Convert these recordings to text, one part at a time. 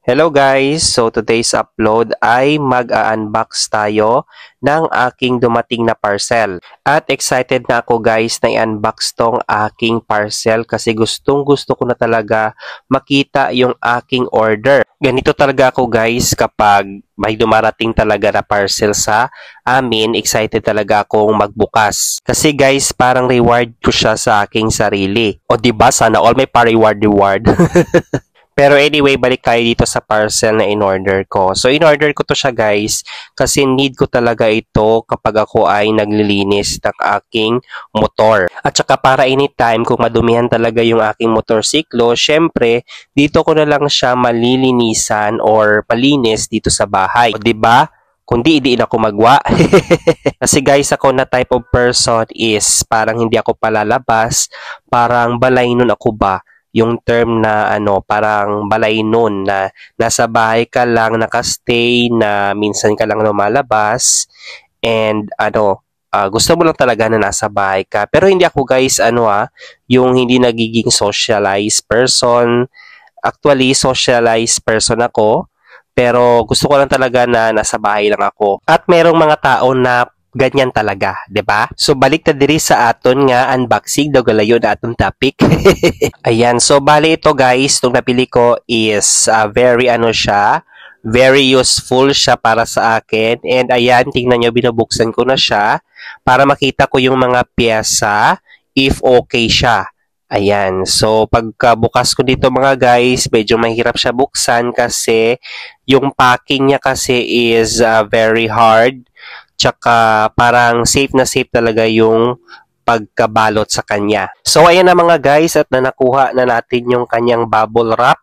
Hello guys! So today's upload ay mag-unbox tayo ng aking dumating na parcel. At excited na ako guys na i-unbox tong aking parcel kasi gustong gusto ko na talaga makita yung aking order. Ganito talaga ako guys kapag may dumarating talaga na parcel sa amin, excited talaga akong magbukas. Kasi guys, parang reward ko siya sa aking sarili. O diba, sana all may pa-reward. Pero anyway, balik tayo dito sa parcel na in-order ko. So, in-order ko to siya guys kasi need ko talaga ito kapag ako ay naglilinis ng aking motor. At saka para anytime kung madumihan talaga yung aking motorsiklo, syempre, dito ko na lang siya malilinisan or palinis dito sa bahay. O, diba? Kundi hindi na ako magwa. Kasi guys, ako na type of person is parang hindi ako palalabas, parang balay nun ako ba? Yung term na parang balay nun na nasa bahay ka lang, nakastay, na minsan ka lang lumalabas, and gusto mo lang talaga na nasa bahay ka. Pero hindi ako guys, yung hindi nagiging socialized person. Actually, socialized person ako, pero gusto ko lang talaga na nasa bahay lang ako. At merong mga tao na ganyan talaga, 'di ba? So balik ta diri sa aton nga unboxing daw galayon na aton topic. Ayan, so bali ito guys, itong napili ko is very useful siya para sa akin. And ayan, tingnan nyo, binubuksan ko na siya para makita ko yung mga pyesa if okay siya. Ayan, so pagkabukas ko dito mga guys, medyo mahirap siya buksan kasi yung packing niya kasi is very hard. Tsaka parang safe na safe talaga yung pagkabalot sa kanya. So ayan na mga guys, at nakuha na natin yung kanyang bubble wrap.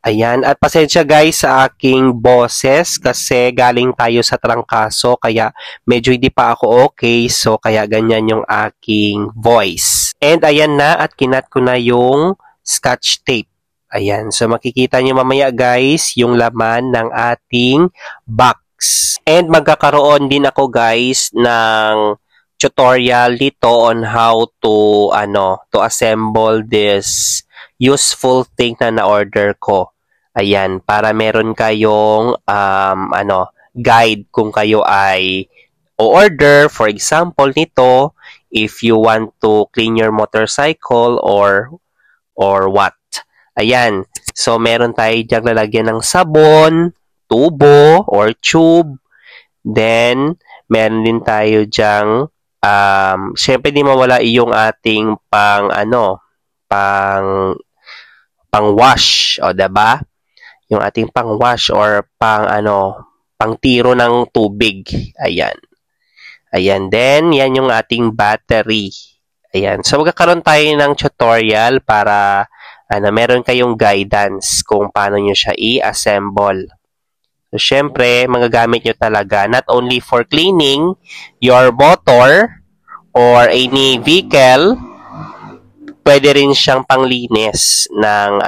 Ayan, at pasensya guys sa aking boses kasi galing tayo sa trangkaso kaya medyo hindi pa ako okay, so kaya ganyan yung aking voice. And ayan na, at kinat ko na yung scotch tape. Ayan, so makikita nyo mamaya guys yung laman ng ating box. And magkakaroon din ako guys ng tutorial dito on how to assemble this useful thing na na-order ko. Ayan, para meron kayong guide kung kayo ay o-order, for example nito, if you want to clean your motorcycle or what. Ayan, so meron tayo diyang lalagyan ng sabon, tubo or tube. Then, meron din tayo diyang, syempre di mawala yung ating pang wash, o diba? Yung ating pang wash or pang tiro ng tubig. Ayan. Ayan, then, yan yung ating battery. Ayan, so magkakaroon tayo ng tutorial para meron kayong guidance kung paano nyo siya i-assemble. So, syempre, magagamit nyo talaga not only for cleaning your motor or any vehicle, pwede rin siyang panglinis ng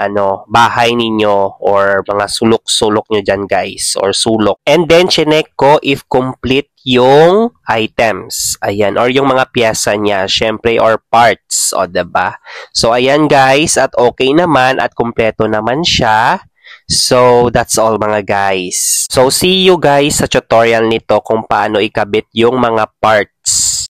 bahay ninyo or mga sulok-sulok nyo dyan guys, or sulok. And then, chinek ko if complete yung items. Ayan, or yung mga pyesa niya, syempre, or parts, o diba? So, ayan guys, at okay naman, at kumpleto naman siya. So, that's all mga guys. So, see you guys sa tutorial nito kung paano ikabit yung mga parts